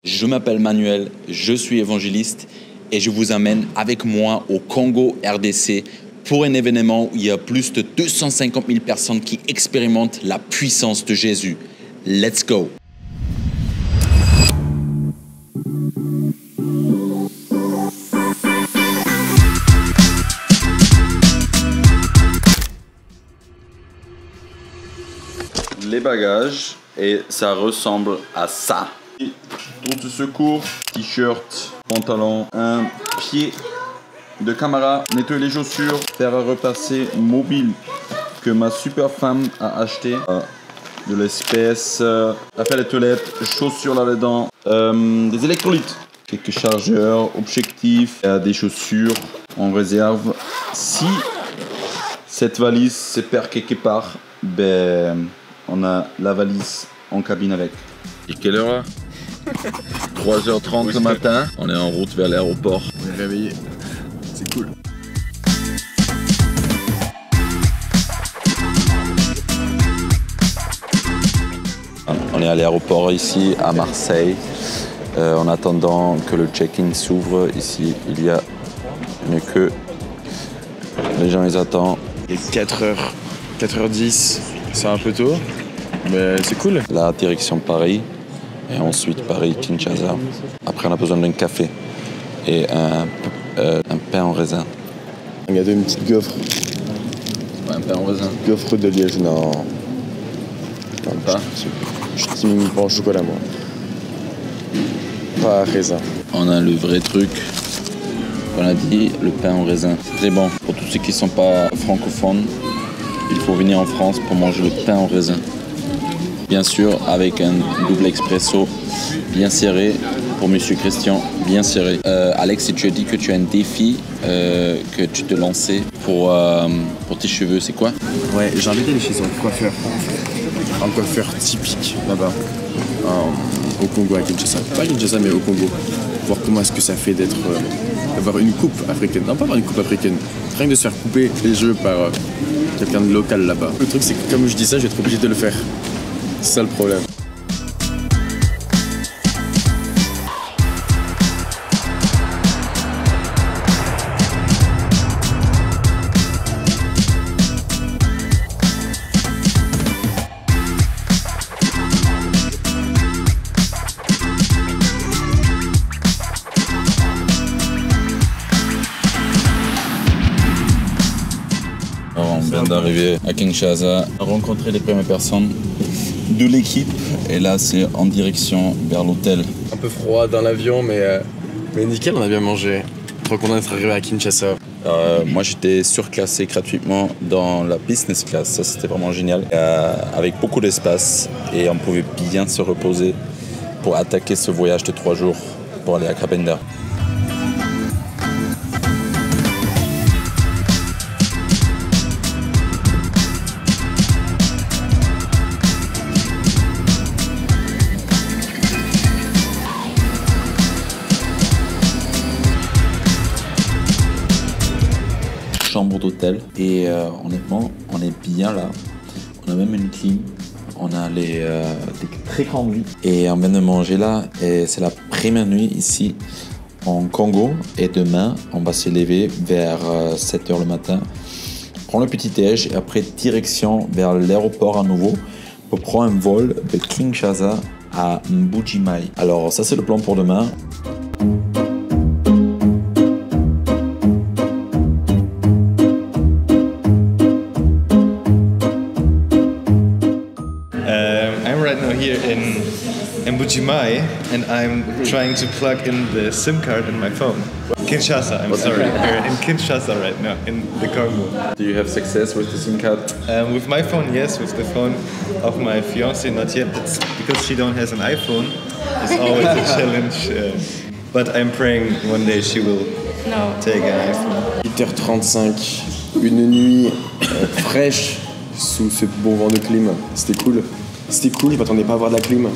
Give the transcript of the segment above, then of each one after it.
Je m'appelle Manuel, je suis évangéliste et je vous amène avec moi au Congo RDC pour un événement où il y a plus de 250 000 personnes qui expérimentent la puissance de Jésus. Let's go! Les bagages et ça ressemble à ça. Tour de secours, t-shirt, pantalon, un pied de caméra, nettoyer les chaussures, faire un repasser mobile que ma super femme a acheté. De l'espèce, affaire des toilettes, chaussures là-dedans, des électrolytes, quelques chargeurs, objectifs, des chaussures en réserve. Si cette valise se perd quelque part, ben on a la valise en cabine avec. Et quelle heure là? 3h30 le matin, on est en route vers l'aéroport. On est réveillé, c'est cool. On est à l'aéroport ici à Marseille, en attendant que le check-in s'ouvre. Ici, il y a une queue. Les gens, ils attendent. Il est 4h10, c'est un peu tôt, mais c'est cool. La direction Paris, et ensuite Paris-Kinshasa. Après, on a besoin d'un café et un pain en raisin. Un gâteau, une petite gaufre. Ouais, un pain en raisin. Gaufre de Liège, non. Pas. Je suis pas en chocolat, moi. Pas à raisin. On a le vrai truc. On a dit le pain en raisin. C'est très bon. Pour tous ceux qui ne sont pas francophones, il faut venir en France pour manger le pain en raisin. Bien sûr, avec un double expresso bien serré pour Monsieur Christian, bien serré. Alex, tu as dit que tu as un défi que tu te lançais pour tes cheveux, c'est quoi? Ouais, j'ai envie d'aller chez un coiffeur. Un coiffeur typique là-bas, au Congo, à Kinshasa. Pas à Kinshasa, mais au Congo. Voir comment est-ce que ça fait d'avoir une coupe africaine. Non, pas avoir une coupe africaine. Rien que de se faire couper les cheveux par quelqu'un de local là-bas. Le truc, c'est que comme je dis ça, je vais être obligé de le faire. C'est ça le problème. On vient d'arriver à Kinshasa, rencontrer les premières personnes de l'équipe et là c'est en direction vers l'hôtel. Un peu froid dans l'avion, mais nickel, on a bien mangé. Trop content d'être arrivé à Kinshasa. Moi j'étais surclassé gratuitement dans la business class, ça c'était vraiment génial. Avec beaucoup d'espace et on pouvait bien se reposer pour attaquer ce voyage de 3 jours pour aller à Cabinda. Chambre d'hôtel et honnêtement on est bien là, on a même une clim, on a des très grandes lits et on vient de manger là et c'est la première nuit ici en Congo et demain on va se lever vers 7h le matin, prendre le petit déj et après direction vers l'aéroport à nouveau pour prendre un vol de Kinshasa à Mbuji-Mayi. Alors ça c'est le plan pour demain. I'm right now here in Mbuji-Mayi and I'm trying to plug in the SIM card in my phone. Kinshasa, I'm sorry. We're in Kinshasa right now, in the Congo. Do you have success with the SIM card? With my phone, yes. With the phone of my fiancée, not yet. That's because she don't has an iPhone. It's always a challenge. But I'm praying one day she will take an iPhone. 8h35, une nuit fraîche sous ce bon vent de clim. C'était cool. C'était cool, je m'attendais pas à avoir de la clim.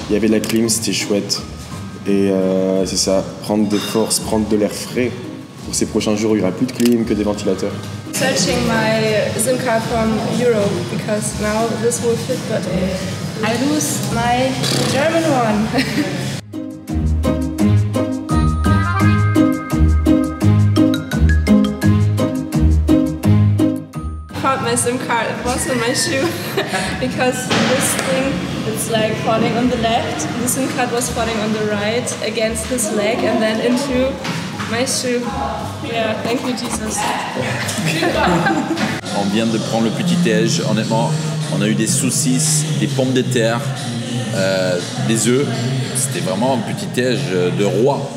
Il y avait de la clim, c'était chouette. Et c'est ça, prendre des forces, prendre de l'air frais. Pour ces prochains jours, il n'y aura plus de clim que des ventilateurs. Searching my SIM card from Europe because now this will fit, but I lose my German one. SIM card. It was in my shoe because this thing, it's like falling on the left. The SIM card was falling on the right against his leg and then into my shoe. Yeah, thank you Jesus. On vient de prendre le petit-déj. Honnêtement, on a eu des saucisses, des pommes de terre, des œufs. C'était vraiment un petit-déj de roi.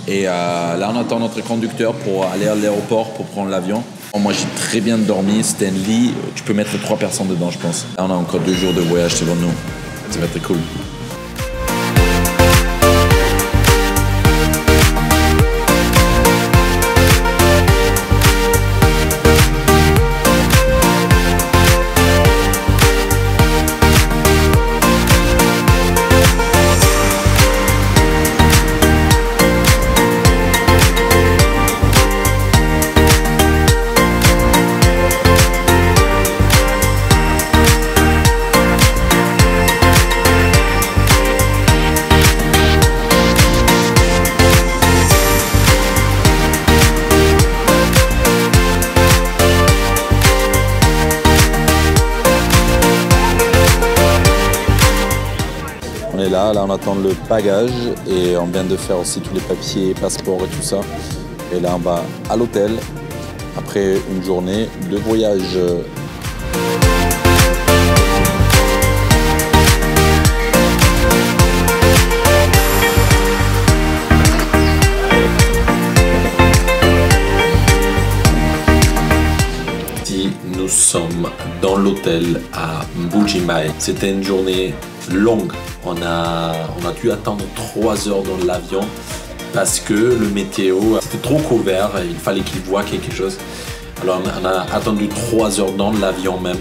Et là, on attend notre conducteur pour aller à l'aéroport pour prendre l'avion. Moi, j'ai très bien dormi. C'était un lit. Tu peux mettre 3 personnes dedans, je pense. Là, on a encore 2 jours de voyage devant nous. Ça va être cool. On est là on attend le bagage et on vient de faire aussi tous les papiers, passeport et tout ça. Et là on va à l'hôtel après une journée de voyage. Nous sommes dans l'hôtel à Mbuji-Mayi. C'était une journée longue. On a dû attendre 3 heures dans l'avion parce que le météo, c'était trop couvert. Il fallait qu'il voie quelque chose. Alors on a attendu 3 heures dans l'avion même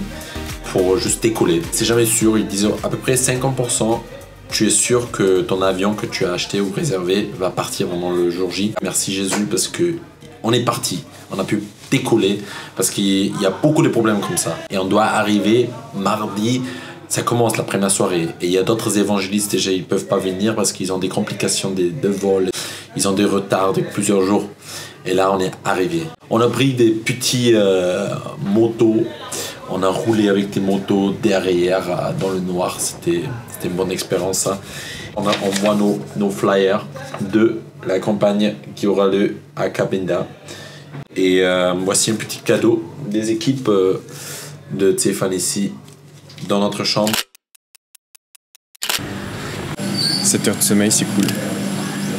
pour juste décoller. C'est jamais sûr. Ils disent à peu près 50%. Tu es sûr que ton avion que tu as acheté ou réservé va partir vraiment le jour J. Merci Jésus parce que on est parti. On a pu décoller parce qu'il y a beaucoup de problèmes comme ça. Et on doit arriver mardi. Ça commence la première soirée. Et il y a d'autres évangélistes déjà, ils ne peuvent pas venir parce qu'ils ont des complications de vol. Ils ont des retards de plusieurs jours. Et là, on est arrivé. On a pris des petits motos. On a roulé avec des motos derrière dans le noir. C'était une bonne expérience, ça. On voit nos flyers de la campagne qui aura lieu à Cabinda. Et voici un petit cadeau des équipes de Stéphane ici dans notre chambre. 7 heures de sommeil, c'est cool.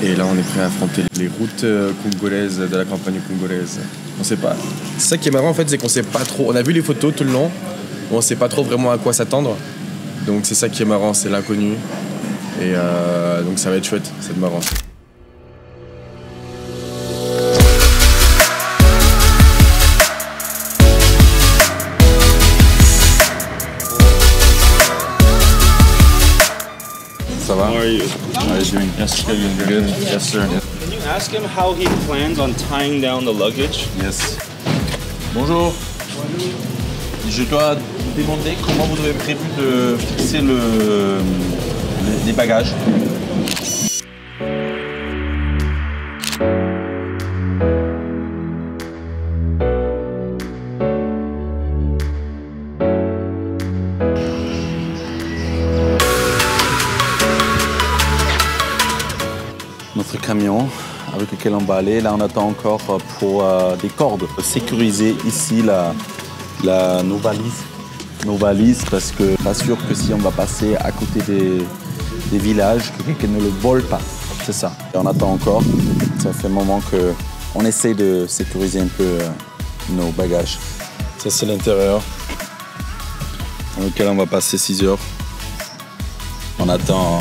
Et là, on est prêt à affronter les routes congolaises de la campagne congolaise. On sait pas. C'est ça qui est marrant en fait, c'est qu'on sait pas trop. On a vu les photos tout le long, on sait pas trop vraiment à quoi s'attendre. Donc c'est ça qui est marrant, c'est l'inconnu. Et donc ça va être chouette, c'est marrant. Ça va? How are you? How are you doing? Yes, good. Yes, sir. Can you ask him how he plans on tying down the luggage? Yes. Bonjour. Je dois demander comment vous avez prévu de fixer les bagages. Notre camion avec lequel on va aller, là on attend encore pour des cordes. Sécuriser ici nos valises parce que pas sûr que si on va passer à côté des villages, que quelqu'un ne le vole pas. C'est ça. Et on attend encore. Ça fait un moment qu'on essaie de sécuriser un peu nos bagages. Ça c'est l'intérieur dans lequel on va passer 6 heures. On attend.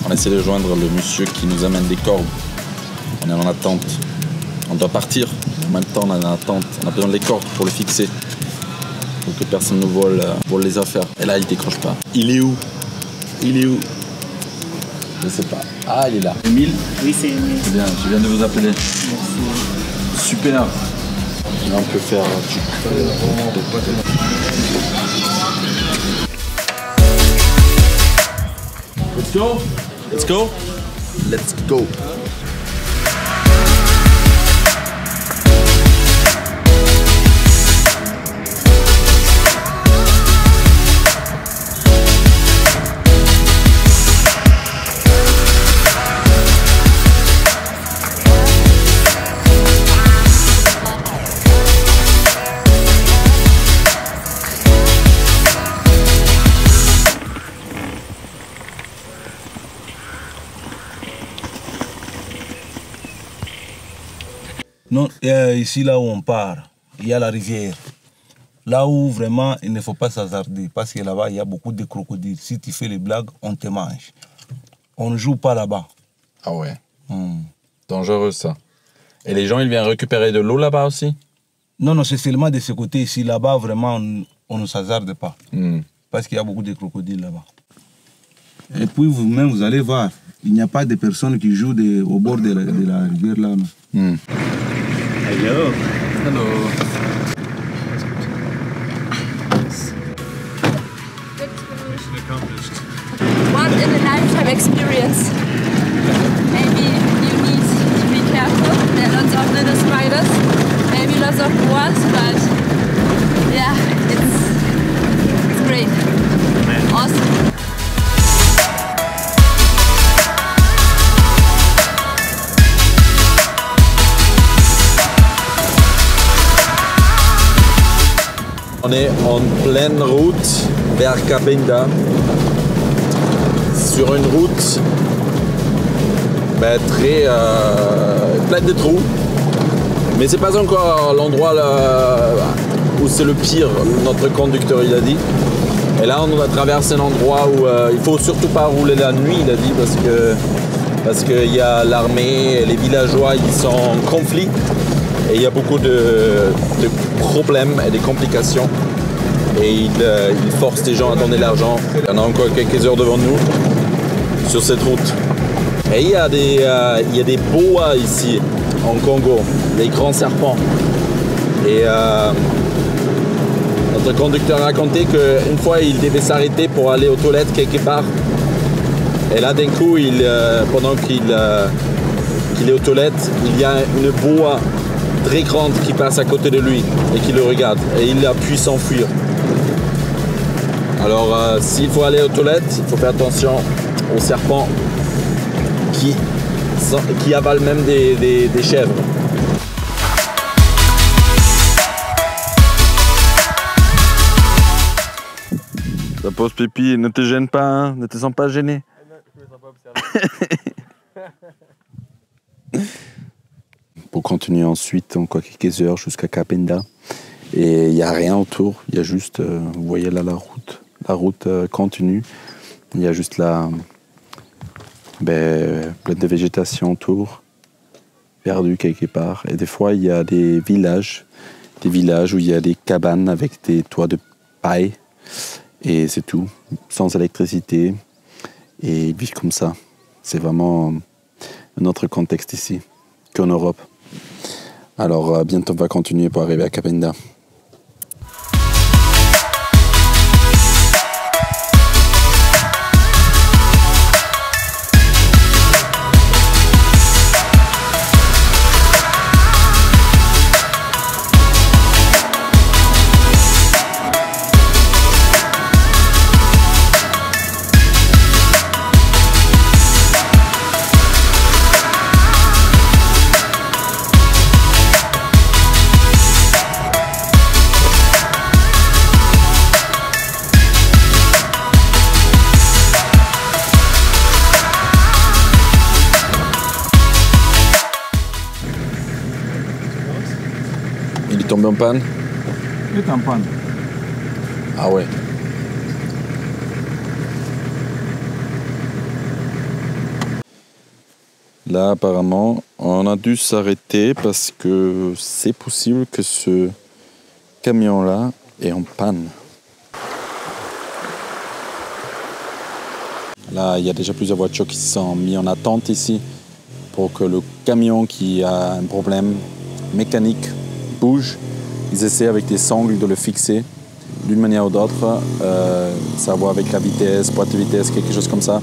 On essaie de joindre le monsieur qui nous amène des cordes. On est en attente. On doit partir. En même temps, on est en attente. On a besoin des cordes pour le fixer. Pour que personne ne vole les affaires. Et là, il décroche pas. Il est où? Il est où? Je sais pas. Ah, il est là. Émile? Oui, c'est Émile. C'est bien, je viens de vous appeler. Super. Là, on peut faire... Let's go. Let's go. Let's go. Non, ici là où on part, il y a la rivière. Là où vraiment il ne faut pas s'hasarder parce que là-bas il y a beaucoup de crocodiles. Si tu fais les blagues, on te mange. On ne joue pas là-bas. Ah ouais. Dangereux ça. Et les gens ils viennent récupérer de l'eau là-bas aussi? Non, c'est seulement de ce côté ici. Là-bas vraiment on ne s'hasarde pas. Parce qu'il y a beaucoup de crocodiles là-bas. Et puis vous-même vous allez voir, il n'y a pas de personnes qui jouent au bord de la rivière là. Non. Hello. Hello. One in a lifetime experience. Maybe you need to be careful. There are lots of little spiders, maybe lots of boas, but yeah, it's great. Awesome. On est en pleine route vers Cabinda, sur une route très pleine de trous, mais c'est pas encore l'endroit où c'est le pire, notre conducteur il a dit. Et là on a traversé un endroit où il faut surtout pas rouler la nuit, il a dit, parce qu'il y a l'armée, les villageois ils sont en conflit. Et il y a beaucoup de problèmes et de complications. Et il force les gens à donner l'argent. Il y en a encore quelques heures devant nous sur cette route. Et il y a des boas ici, en Congo, des grands serpents. Et notre conducteur a raconté qu'une fois, il devait s'arrêter pour aller aux toilettes quelque part. Et là, d'un coup, pendant qu'il est aux toilettes, il y a une boa très grande qui passe à côté de lui et qui le regarde et il a pu s'enfuir. Alors s'il faut aller aux toilettes, il faut faire attention aux serpents qui avalent même des chèvres. Ta pause pipi, ne te gêne pas, hein, ne te sens pas gêné. Je me sens pas observé. Pour continuer ensuite encore quelques heures jusqu'à Cabinda. Et il n'y a rien autour, il y a juste, vous voyez là la route continue. Il y a juste là, plein de végétation autour, perdu quelque part. Et des fois il y a des villages où il y a des cabanes avec des toits de paille. Et c'est tout, sans électricité. Et ils vivent comme ça. C'est vraiment un autre contexte ici qu'en Europe. Alors bientôt on va continuer pour arriver à Cabinda. Il est tombé en panne? Il est en panne. Ah ouais. Là apparemment on a dû s'arrêter parce que c'est possible que ce camion là est en panne. Là il y a déjà plusieurs voitures qui se sont mises en attente ici pour que le camion qui a un problème mécanique bouge. Ils essaient avec des sangles de le fixer d'une manière ou d'autre, savoir avec la vitesse, boîte de vitesse, quelque chose comme ça.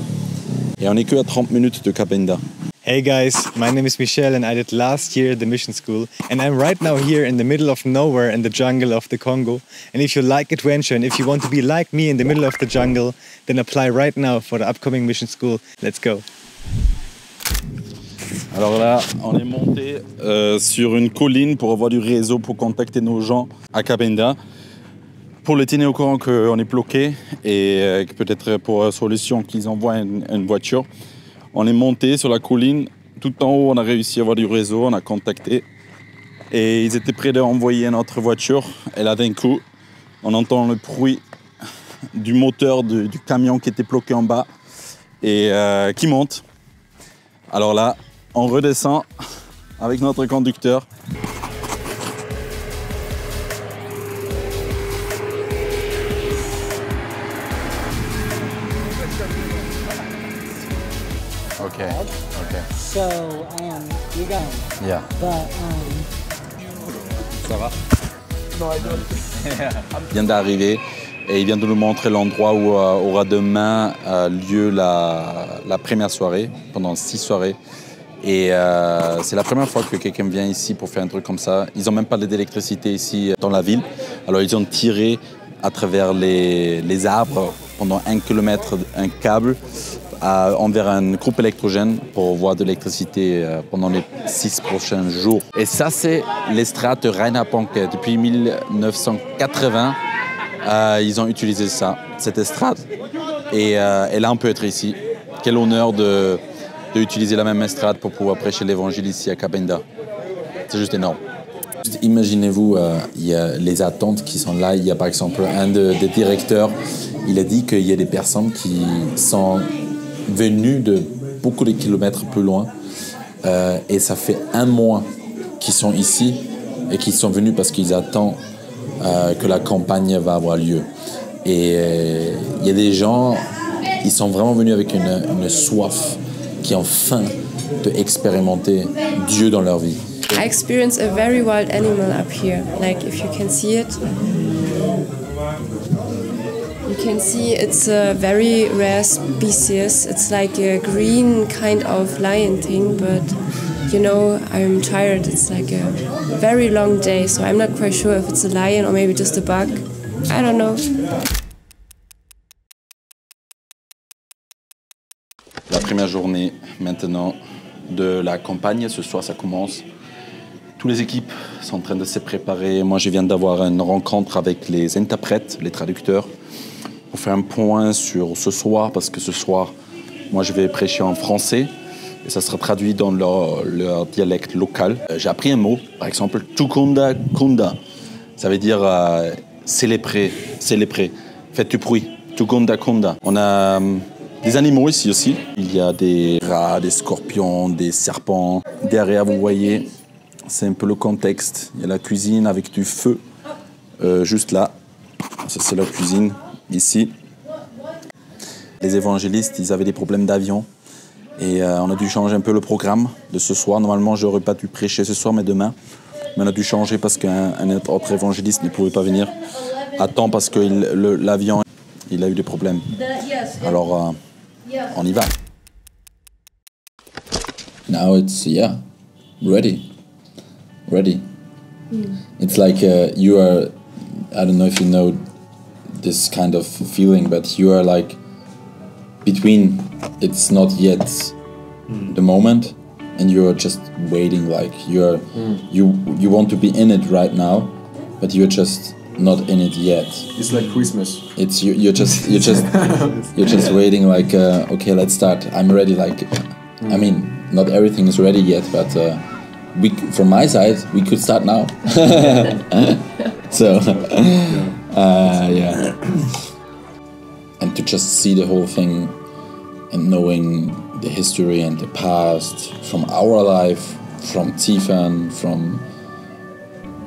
Et on n'est que à 30 minutes de Cabinda. Hey guys, my name is Michel and I did last year the mission school and I'm right now here in the middle of nowhere in the jungle of the Congo. And if you like adventure and if you want to be like me in the middle of the jungle, then apply right now for the upcoming mission school. Let's go. Alors là, on est monté sur une colline pour avoir du réseau pour contacter nos gens à Cabinda. Pour les tenir au courant qu'on est bloqué et peut-être pour solution qu'ils envoient une voiture. On est monté sur la colline, tout en haut on a réussi à avoir du réseau, on a contacté Et ils étaient prêts d'envoyer notre voiture. Et là, d'un coup, on entend le bruit du moteur du camion qui était bloqué en bas et qui monte. Alors là, on redescend avec notre conducteur. Okay. So, you're going. Yeah. But, Ça va? Il vient d'arriver et il vient de nous montrer l'endroit où aura demain lieu la première soirée, pendant 6 soirées. Et c'est la première fois que quelqu'un vient ici pour faire un truc comme ça. Ils n'ont même pas d'électricité ici dans la ville. Alors ils ont tiré à travers les arbres pendant 1 kilomètre un câble envers un groupe électrogène pour avoir de l'électricité pendant les 6 prochains jours. Et ça, c'est l'estrade de Reinhard Bonnke. Depuis 1980, ils ont utilisé ça, cette estrade. Et là, on peut être ici. Quel honneur d'utiliser la même estrade pour pouvoir prêcher l'évangile ici à Cabinda. C'est juste énorme. Imaginez-vous, il y a les attentes qui sont là. Il y a par exemple un des directeurs, il a dit qu'il y a des personnes qui sont venues de beaucoup de kilomètres plus loin. Et ça fait 1 mois qu'ils sont ici et qu'ils sont venus parce qu'ils attendent que la campagne va avoir lieu. Et il y a des gens, ils sont vraiment venus avec une soif, qui ont faim d'expérimenter Dieu dans leur vie. I experienced a very wild animal up here. Like if you can see it, you can see it's a very rare species. It's like a green kind of lion thing, but you know, I'm tired. It's like a very long day, so I'm not quite sure if it's a lion or maybe just a bug. I don't know. La première journée maintenant de la campagne, ce soir ça commence. Toutes les équipes sont en train de se préparer. Moi je viens d'avoir une rencontre avec les interprètes, les traducteurs, pour faire un point sur ce soir, parce que ce soir, moi je vais prêcher en français et ça sera traduit dans leur dialecte local. J'ai appris un mot, par exemple, Tukunda Kunda. Ça veut dire célébrer, faites du bruit. Tukunda Kunda. On a des animaux ici aussi. Il y a des rats, des scorpions, des serpents. Derrière, vous voyez, c'est un peu le contexte. Il y a la cuisine avec du feu, juste là. Ça, c'est la cuisine, ici. Les évangélistes, ils avaient des problèmes d'avion. Et on a dû changer un peu le programme de ce soir. Normalement, je n'aurais pas dû prêcher ce soir, mais demain. Mais on a dû changer parce qu'un autre évangéliste ne pouvait pas venir à temps parce que l'avion, il a eu des problèmes. Alors, on y va. Now it's, ready. It's like you are, I don't know if you know this kind of feeling, but you are like between, it's not yet the moment, and you're just waiting, like you want to be in it right now, but you're just not in it yet. It's like Christmas. It's you're just waiting, like okay, let's start. I'm ready. Like, I mean, not everything is ready yet, but from my side, we could start now. So, yeah, and to just see the whole thing and knowing the history and the past from our life, from Tiffan, from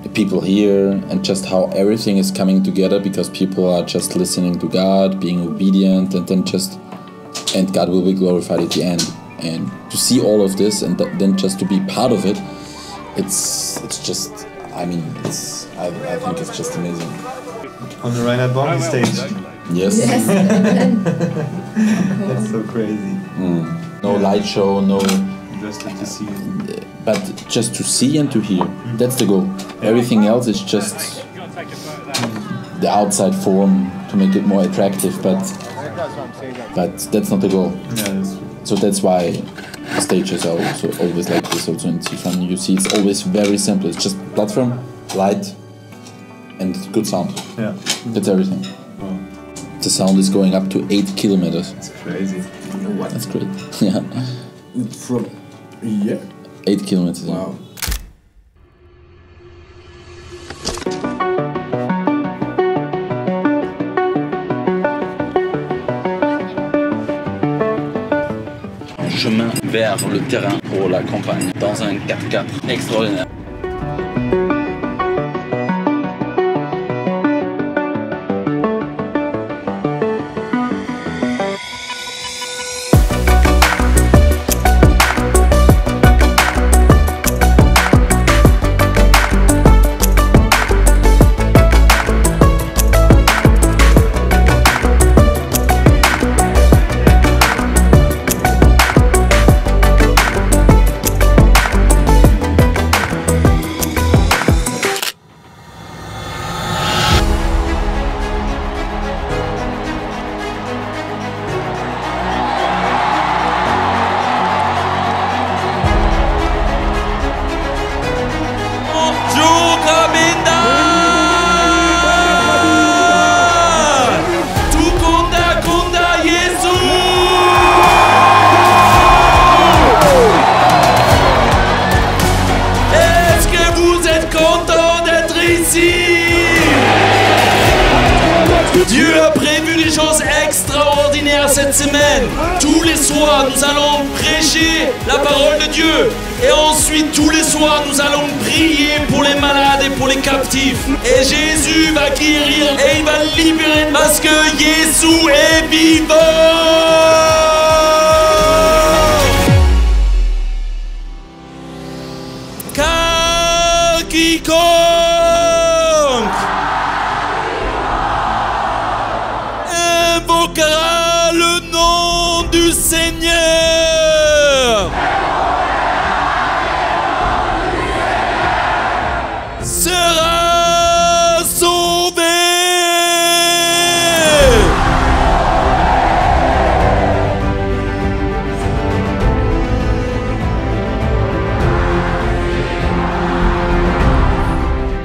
the people here, and just how everything is coming together because people are just listening to God, being obedient, and then and God will be glorified at the end. And to see all of this and then just to be part of it, it's just, I mean, I think it's just amazing. On the Reinhard Bonnke stage. Yes. That's so crazy. No light show, no. Just to see it. But just to see and to hear, that's the goal. Everything else is just the outside form to make it more attractive, but that's not the goal. Yeah, that's true. So that's why the stages are also always like this. Also in Tiffan, you see it's always very simple. It's just platform, light, and good sound. Yeah. That's everything. Wow. The sound is going up to 8 kilometers. It's crazy. That's great. Yeah. From here? 8 kilometers. Wow. vers le terrain pour la campagne dans un 4x4 extraordinaire. Dieu a prévu des choses extraordinaires cette semaine. Tous les soirs, nous allons prêcher la parole de Dieu. Et ensuite, tous les soirs, nous allons prier pour les malades et pour les captifs. Et Jésus va guérir et il va libérer parce que Jésus est vivant. Car quiconque invoquera le nom du Seigneur sera sauvé.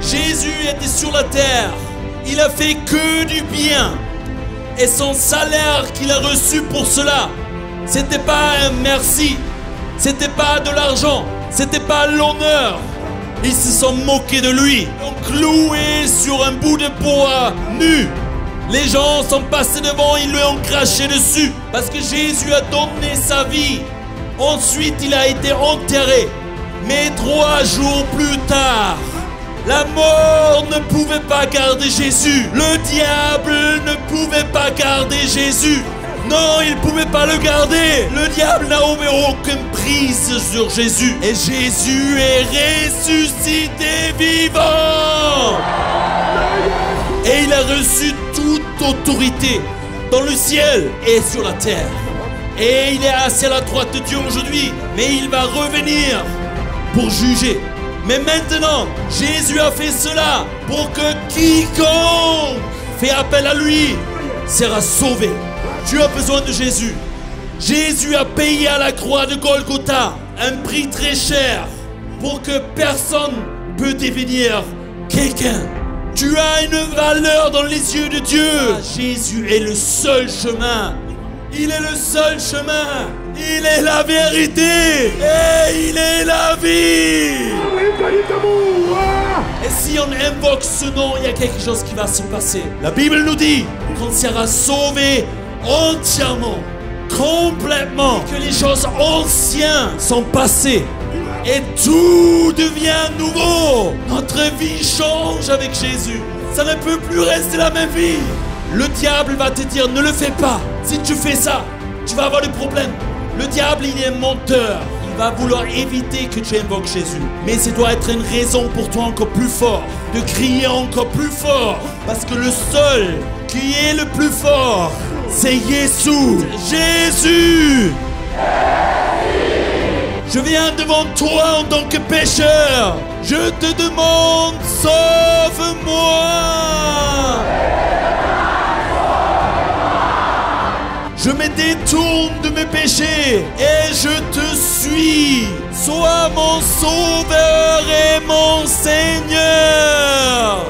Jésus était sur la terre, il a fait que du bien. Et son salaire qu'il a reçu pour cela, c'était pas un merci, c'était pas de l'argent, c'était pas l'honneur. Ils se sont moqués de lui, ils l'ont cloué sur un bout de bois nu. Les gens sont passés devant, ils lui ont craché dessus parce que Jésus a donné sa vie. Ensuite, il a été enterré. Mais 3 jours plus tard, la mort ne pouvait pas garder Jésus. Le diable ne pouvait pas garder Jésus. Non, il ne pouvait pas le garder. Le diable n'a aucune prise sur Jésus. Et Jésus est ressuscité vivant. Et il a reçu toute autorité dans le ciel et sur la terre. Et il est assis à la droite de Dieu aujourd'hui. Mais il va revenir pour juger. Mais maintenant, Jésus a fait cela pour que quiconque fait appel à lui sera sauvé. Tu as besoin de Jésus. Jésus a payé à la croix de Golgotha un prix très cher pour que personne peut devenir quelqu'un. Tu as une valeur dans les yeux de Dieu. Jésus est le seul chemin. Il est le seul chemin. Il est la vérité. Et il est la vie. Et si on invoque ce nom, il y a quelque chose qui va se passer. La Bible nous dit qu'on sera sauvé entièrement, complètement, que les choses anciennes sont passées et tout devient nouveau. Notre vie change avec Jésus. Ça ne peut plus rester la même vie. Le diable va te dire, ne le fais pas. Si tu fais ça, tu vas avoir des problèmes. Le diable, il est un menteur. Il va vouloir éviter que tu invoques Jésus. Mais ça doit être une raison pour toi encore plus fort, de crier encore plus fort. Parce que le seul qui est le plus fort, c'est Jésus. Jésus. Je viens devant toi en tant que pécheur. Je te demande, sauve-moi. Je me détourne de mes péchés et je te suis. Sois mon sauveur et mon Seigneur.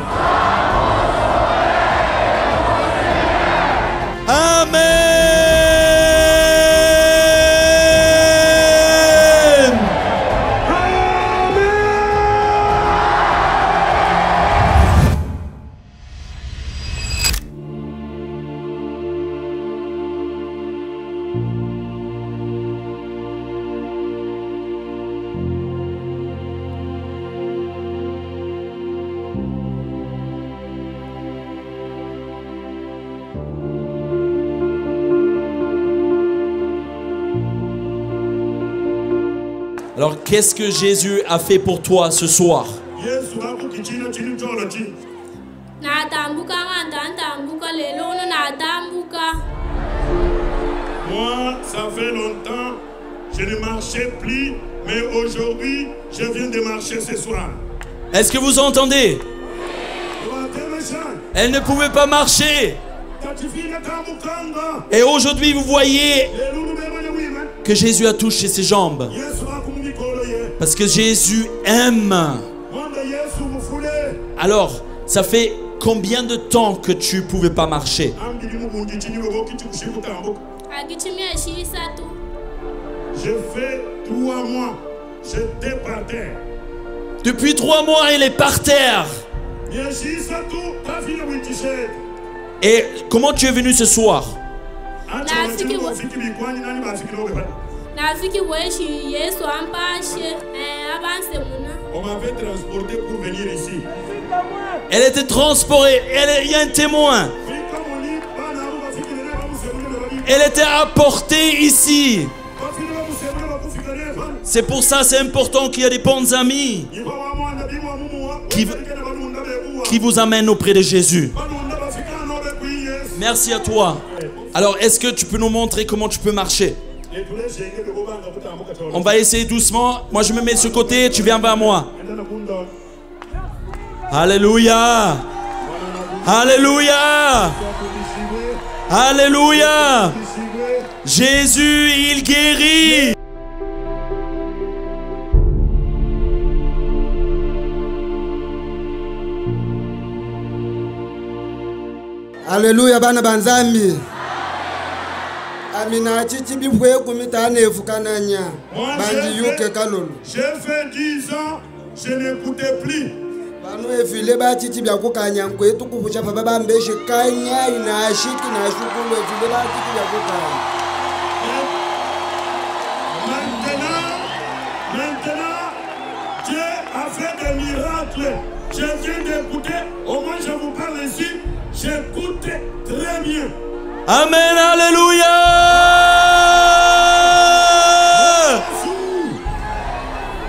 Amen. Alors qu'est-ce que Jésus a fait pour toi ce soir? Moi, ça fait longtemps, je ne marchais plus, mais aujourd'hui, je viens de marcher ce soir. Est-ce que vous entendez? Elle ne pouvait pas marcher. Et aujourd'hui, vous voyez que Jésus a touché ses jambes. Parce que Jésus aime. Alors, ça fait combien de temps que tu ne pouvais pas marcher? J'ai fait 3 mois. J'étais par terre. Depuis 3 mois, il est par terre. Et comment tu es venu ce soir? On m'avait transporté pour venir ici. Elle était transportée. Il y a un témoin. Elle était apportée ici. C'est pour ça c'est important qu'il y a des bons amis qui vous amènent auprès de Jésus. Merci à toi. Alors, est-ce que tu peux nous montrer comment tu peux marcher? On va essayer doucement. Moi, je me mets de ce côté, tu viens vers moi. Alléluia. Alléluia. Alléluia. Jésus, il guérit. Alléluia, bana banzambi. Amina chichi bibwe kumitane fukananya. Banji yuke kalolo. J'ai fait 10 ans, je n'écoutais plus. Bano efile ba chichi bya kukanya kwetu kuvucha baba bambeshe kanya ina ashiki na shukulu efile ba chichi bya kukanya. Maintenant, Dieu a fait des miracles. Je viens d'écouter, au moins je vous parle ici. J'écoute très bien. Amen, alléluia.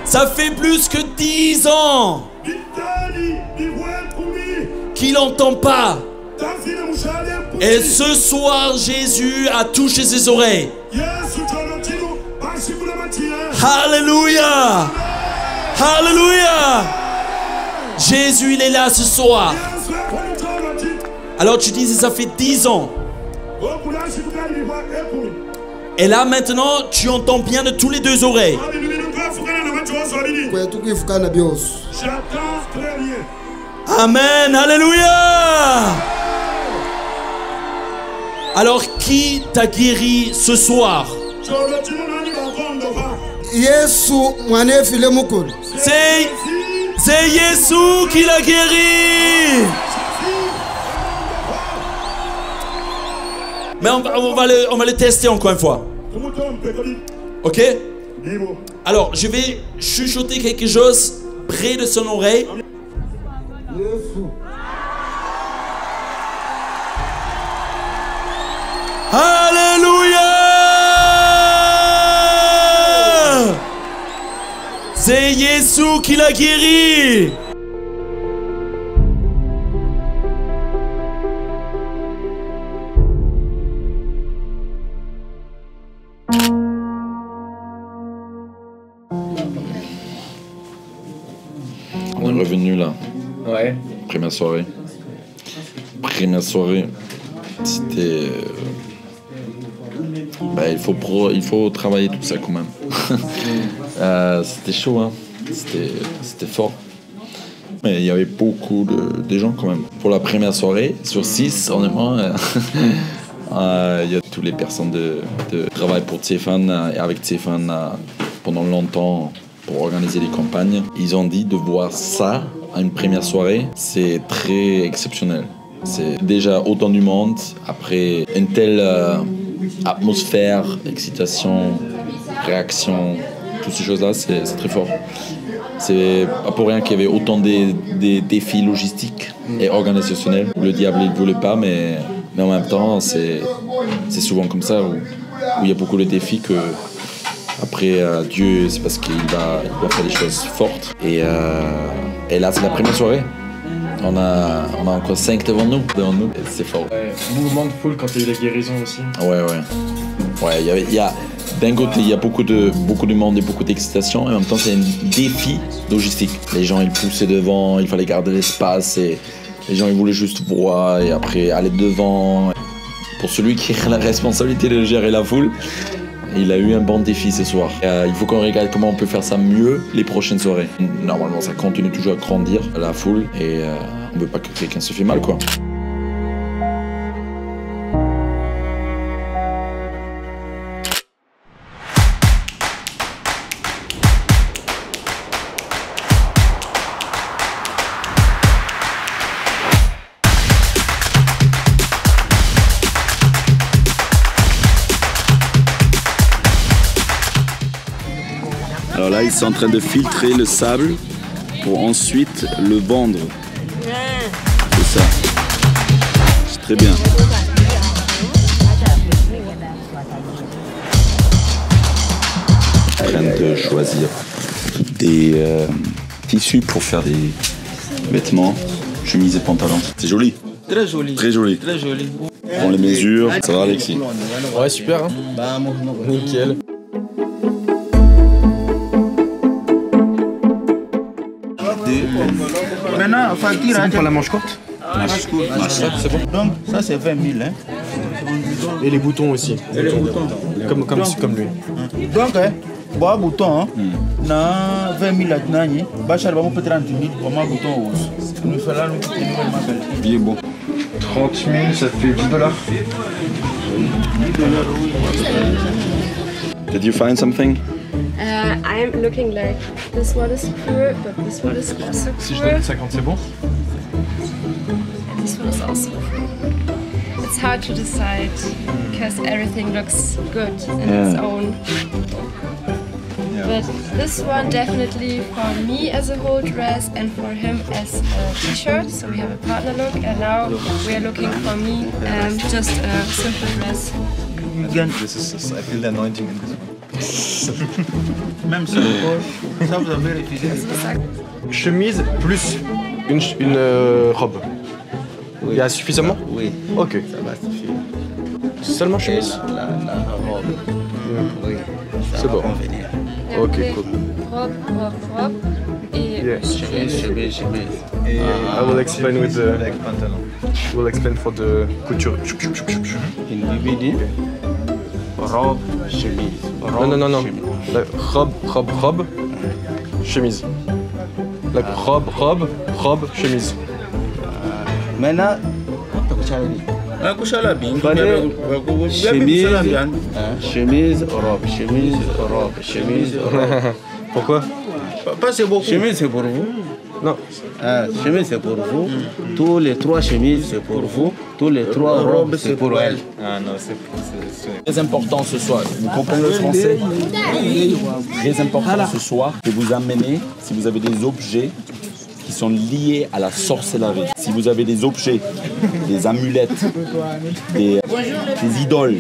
Ça fait plus que 10 ans qu'il n'entend pas. Et ce soir, Jésus a touché ses oreilles. Alléluia. Alléluia. Jésus, il est là ce soir. Alors tu disais ça fait 10 ans. Et là maintenant tu entends bien de tous les 2 oreilles. Amen, alléluia. Alors qui t'a guéri ce soir? C'est Jésus qui l'a guéri. Mais on va le tester encore une fois. Ok? Alors, je vais chuchoter quelque chose près de son oreille. Alléluia! C'est Jésus qui l'a guéri. On est revenu là. Ouais. Première soirée. C'était... il faut travailler tout ça quand même. C'était chaud, hein. C'était fort. Mais il y avait beaucoup de gens quand même. Pour la première soirée, sur 6, honnêtement, il y a toutes les personnes de travail pour Stéphane et avec Stéphane pendant longtemps pour organiser les campagnes. Ils ont dit de voir ça à une première soirée, c'est très exceptionnel. C'est déjà autant du monde, après une telle atmosphère, excitation, réaction, toutes ces choses-là, c'est très fort. C'est pas pour rien qu'il y avait autant des défis logistiques et organisationnels où le diable ne voulait pas, mais en même temps, c'est souvent comme ça où il y a beaucoup de défis que Après, Dieu, c'est parce qu'il va faire des choses fortes. Et là, c'est la première soirée. On a encore 5 devant nous. C'est fort. Mouvement de foule quand il y a eu la guérison aussi. Ouais, il y a d'un côté, il y a beaucoup de monde et beaucoup d'excitation. Et en même temps, c'est un défi logistique. Les gens, ils poussaient devant, il fallait garder l'espace. Et les gens, ils voulaient juste voir et après aller devant. Pour celui qui a la responsabilité de gérer la foule, il a eu un bon défi ce soir. Il faut qu'on regarde comment on peut faire ça mieux les prochaines soirées. Normalement, ça continue toujours à grandir, la foule, et on veut pas que quelqu'un se fait mal, quoi. Alors là, ils sont en train de filtrer le sable pour ensuite le vendre. C'est ça. C'est très bien. En train de choisir des tissus pour faire des vêtements, chemises et pantalons. C'est joli. Très joli. Très joli. Très joli. On les mesure. Ça va, Alexis? Ouais, super. Hein. Nickel. Maintenant, facture. C'est bon pour la manche courte? C'est bon. Donc, ça, c'est 20 000. Hein. Et les boutons aussi. Et les boutons. Comme lui. Donc, bon bouton, na 20 000 là-dedans, Bachar va me peut 30 000 pour mon bouton. Nous faisons une nouvelle marque. Bien beau. 30 000, ça fait $10. Did you find something? I'm looking like this one is cool, but this one is also cool. Si je donne 50, c'est bon? And this one is also cool. It's hard to decide because everything looks good in its own. But this one definitely for me as a whole dress and for him as a t-shirt. So we have a partner look, and now we are looking for me just a simple dress. This is, I feel the anointing in this one. Même ça, ça vous avez refusé. Chemise plus une robe. Il y a suffisamment? Oui. Ok. Ça va suffire. Seulement chemise? La robe. Oui. C'est bon. Ok, cool. Robe. Et chemise. I will explain with the. We'll explain for the couture. In BBD. Robe, chemise. Non. Like, robe, chemise. Like robe, chemise. Maintenant, chemise, robe. Pourquoi? Pas c'est beaucoup. Chemise c'est pour vous. Non. Chemise c'est pour vous. Tous les 3 chemises c'est pour vous. Tous les 3 robes c'est pour elle. Ah non, c'est Très important ce soir. Vous comprenez le français? Très important ce soir que vous amenez, si vous avez des objets qui sont liés à la sorcellerie. Si vous avez des objets, des amulettes, des idoles,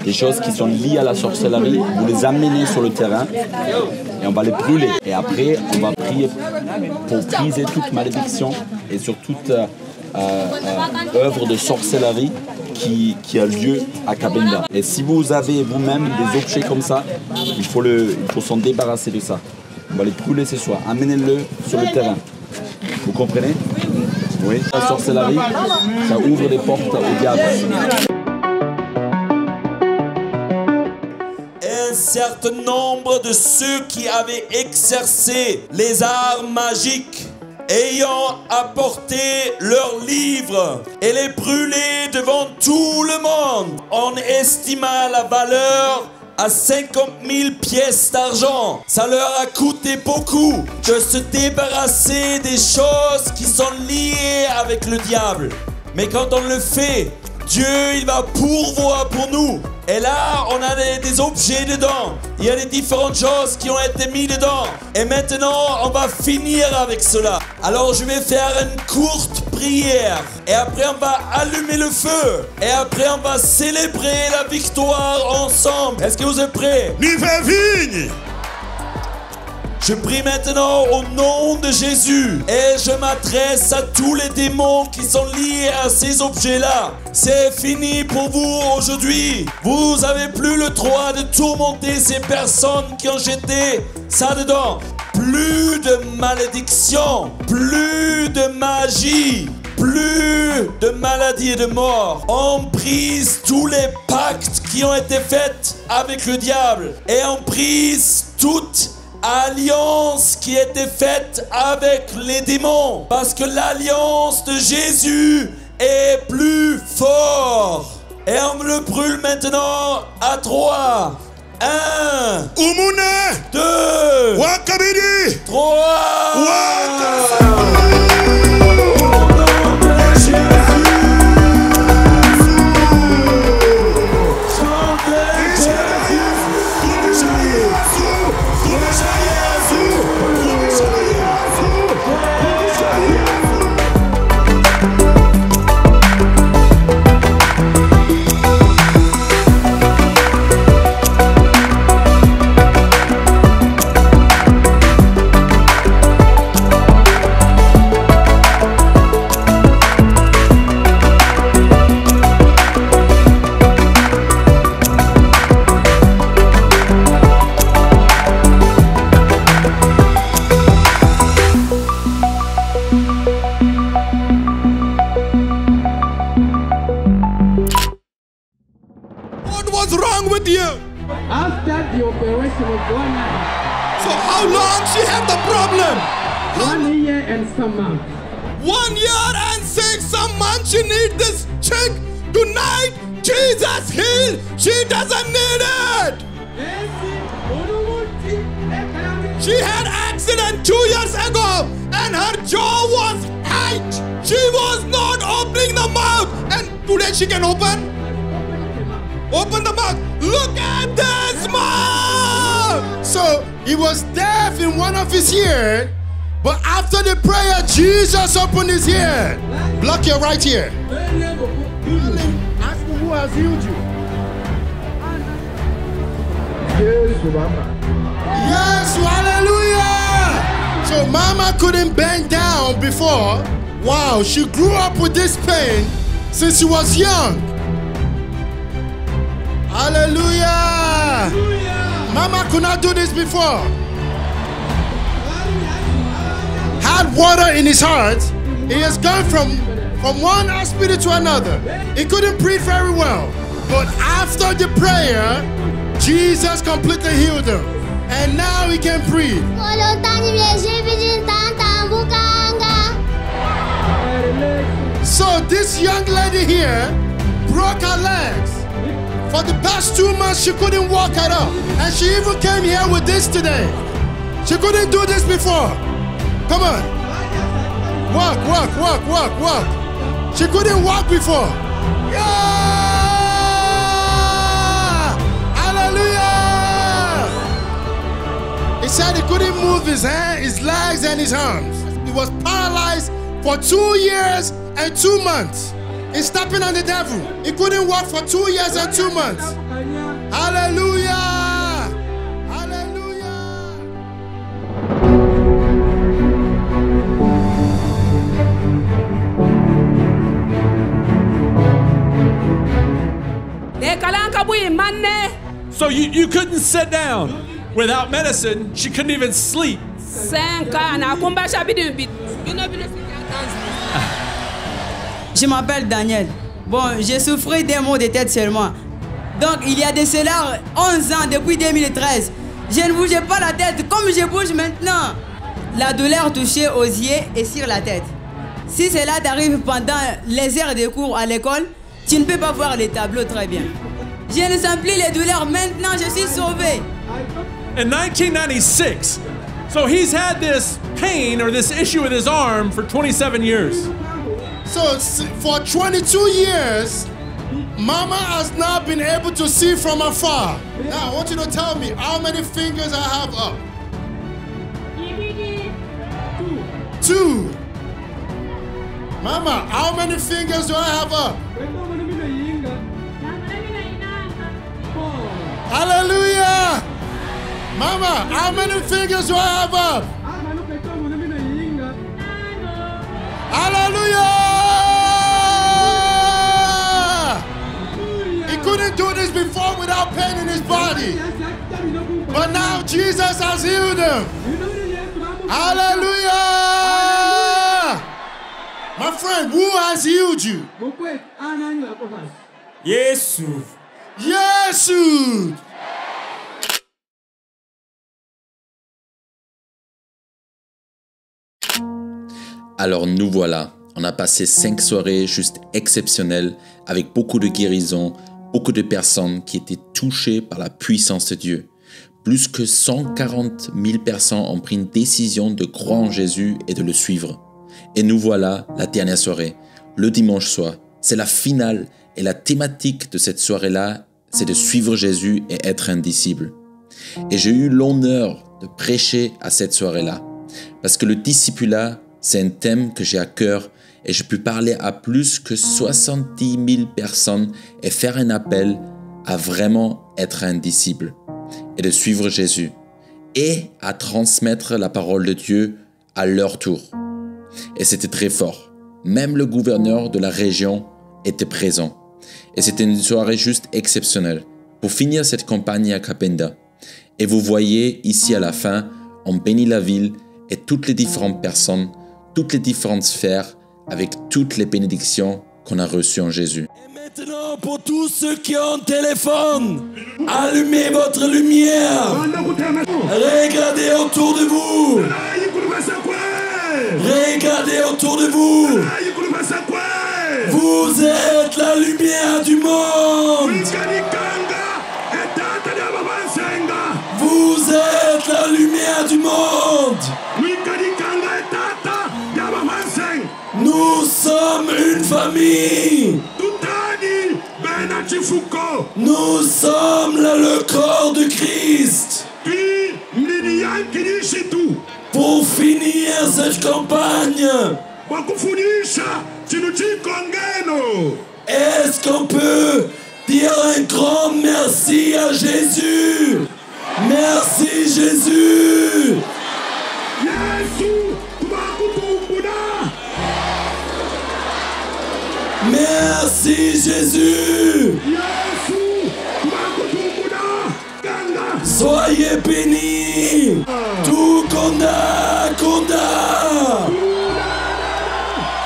des choses qui sont liées à la sorcellerie, vous les amenez sur le terrain et on va les brûler. Et après, on va prier pour briser toute malédiction et sur toute œuvre de sorcellerie qui a lieu à Cabinda. Et si vous avez vous-même des objets comme ça, il faut s'en débarrasser de ça. On va les brûler ce soir. Amenez-le sur le terrain. Vous comprenez? Oui. La sorcellerie, ça ouvre les portes au diable. Un certain nombre de ceux qui avaient exercé les arts magiques, ayant apporté leurs livres et les brûlés devant tout le monde, on estima la valeur à 50 000 pièces d'argent. Ça leur a coûté beaucoup de se débarrasser des choses qui sont liées avec le diable. Mais quand on le fait, Dieu, il va pourvoir pour nous. Et là, on a des objets dedans. Il y a des différentes choses qui ont été mises dedans. Et maintenant, on va finir avec cela. Alors, je vais faire une courte prière. prière. Et après, on va allumer le feu. Et après, on va célébrer la victoire ensemble. Est-ce que vous êtes prêts? Je prie maintenant au nom de Jésus et je m'adresse à tous les démons qui sont liés à ces objets-là. C'est fini pour vous aujourd'hui. Vous n'avez plus le droit de tourmenter ces personnes qui ont jeté ça dedans. Plus de malédiction, plus de magie, plus de maladie et de mort. On brise tous les pactes qui ont été faits avec le diable et on brise toute alliance qui était faite avec les démons, parce que l'alliance de Jésus est plus fort. Et on le brûle maintenant à 3. 1, 2, 3. What's wrong with you? After the operation of 1 year. So how long she had the problem? 1 year and some months. 1 year and 6 months she need this chick tonight. Jesus healed. She doesn't need it. She had accident 2 years ago and her jaw was tight. She was not opening the mouth and today she can open. Open the mouth. Look at this mouth. So he was deaf in one of his ears, but after the prayer, Jesus opened his ear. Block your right ear. Ask me who has healed you. Yes, hallelujah. So Mama couldn't bend down before. Wow, she grew up with this pain since she was young. Hallelujah. Mama could not do this before. Had water in his heart. He has gone from one spirit to another. He couldn't breathe very well. But after the prayer, Jesus completely healed him. And now he can breathe. So this young lady here broke her legs. For the past 2 months, she couldn't walk at all. And she even came here with this today. She couldn't do this before. Come on. Walk, walk, walk, walk, walk. She couldn't walk before. Yeah! Hallelujah! He said he couldn't move his hand, his legs, and his arms. He was paralyzed for 2 years and 2 months. He's stepping on the devil. He couldn't walk for 2 years and 2 months. Hallelujah! Hallelujah! So you couldn't sit down. Without medicine, she couldn't even sleep. Je m'appelle Daniel. Bon, j'ai souffert des maux de tête seulement. Donc, il y a de cela 11 ans, depuis 2013. Je ne bougeais pas la tête comme je bouge maintenant. La douleur touchait aux yeux et sur la tête. Si cela t'arrive pendant les heures de cours à l'école, tu ne peux pas voir les tableaux très bien. Je ne sens plus les douleurs maintenant, je suis sauvé. In 1996, so he's had this pain or this issue with his arm for 27 years. So for 22 years, Mama has now been able to see from afar. Now I want you to tell me how many fingers I have up. 2. Mama, how many fingers do I have up? Hallelujah! Mama, how many fingers do I have up? Hallelujah! He couldn't do this before without pain in his body. But now Jesus has healed him. Hallelujah! My friend, who has healed you? Yesu. Yesu! Alors nous voilà, on a passé 5 soirées juste exceptionnelles avec beaucoup de guérisons, beaucoup de personnes qui étaient touchées par la puissance de Dieu. Plus que 140 000 personnes ont pris une décision de croire en Jésus et de le suivre. Et nous voilà la dernière soirée, le dimanche soir. C'est la finale et la thématique de cette soirée-là, c'est de suivre Jésus et être un disciple. Et j'ai eu l'honneur de prêcher à cette soirée-là. Parce que le discipulat, c'est un thème que j'ai à cœur et je peux parler à plus que 70 000 personnes et faire un appel à vraiment être un disciple et de suivre Jésus et à transmettre la parole de Dieu à leur tour. Et c'était très fort. Même le gouverneur de la région était présent. Et c'était une soirée juste exceptionnelle pour finir cette campagne à Kapenda. Et vous voyez ici à la fin, on bénit la ville et toutes les différentes personnes, toutes les différentes sphères avec toutes les bénédictions qu'on a reçues en Jésus. Maintenant, pour tous ceux qui ont un téléphone, allumez votre lumière. Regardez autour de vous. Regardez autour de vous. Vous êtes la lumière du monde. Vous êtes la lumière du monde. Nous sommes une famille. Nous sommes le corps de Christ. Pour finir cette campagne, est-ce qu'on peut dire un grand merci à Jésus? Merci Jésus. Merci Jésus. Soyez bénis. Tout Konda, Konda.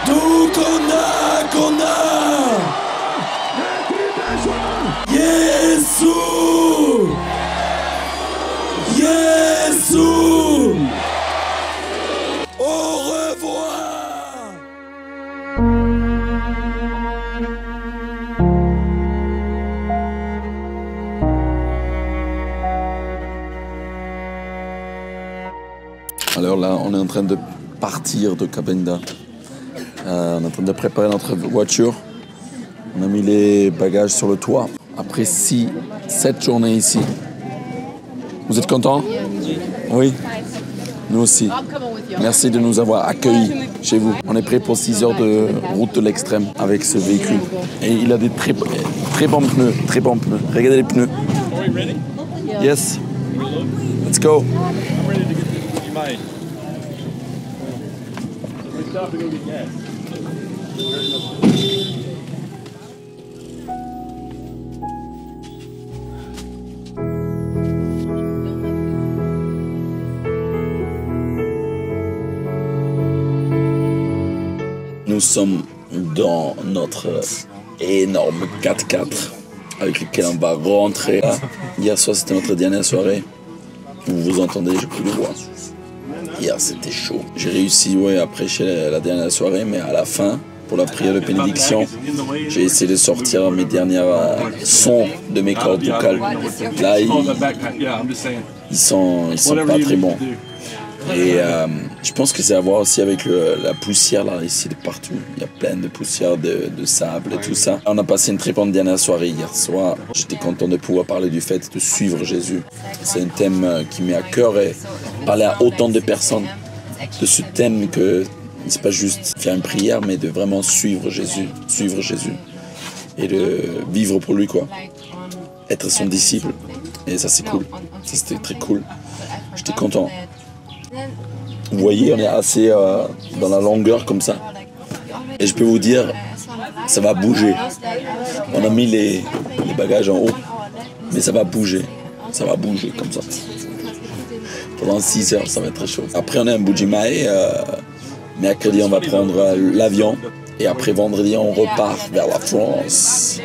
Tout Konda, Konda. Yesu. Yesu. Au revoir. Alors là, on est en train de partir de Kapenda. On est en train de préparer notre voiture. On a mis les bagages sur le toit. Après 7 journées ici. Vous êtes contents? Oui. Nous aussi. Merci de nous avoir accueillis chez vous. On est prêt pour 6 heures de route de l'extrême avec ce véhicule. Et il a des très bons pneus, très bons pneus. Regardez les pneus. Yes. Let's go. Nous sommes dans notre énorme 4x4 avec lequel on va rentrer. Hier soir, c'était notre dernière soirée. Vous vous entendez, j'ai plus de voix. Hier, c'était chaud. J'ai réussi à prêcher la dernière soirée, mais à la fin, pour la prière de bénédiction, j'ai essayé de sortir mes derniers sons de mes cordes vocales. Là, ils sont pas très bons. Et je pense que c'est à voir aussi avec la poussière là, ici de partout. Il y a plein de poussière, de sable et tout ça. On a passé une très bonne dernière soirée hier soir. J'étais content de pouvoir parler du fait de suivre Jésus. C'est un thème qui m'est à cœur et parler à autant de personnes de ce thème que c'est pas juste faire une prière, mais de vraiment suivre Jésus et de vivre pour lui, quoi. Être son disciple. Et ça, c'est cool. Ça, c'était très cool. J'étais content. Vous voyez, on est assez dans la longueur comme ça. Et je peux vous dire, ça va bouger. On a mis les bagages en haut, mais ça va bouger. Ça va bouger comme ça. Pendant 6 heures, ça va être très chaud. Après, on est à Bujimae. Mercredi, on va prendre l'avion. Et après vendredi, on repart vers la France.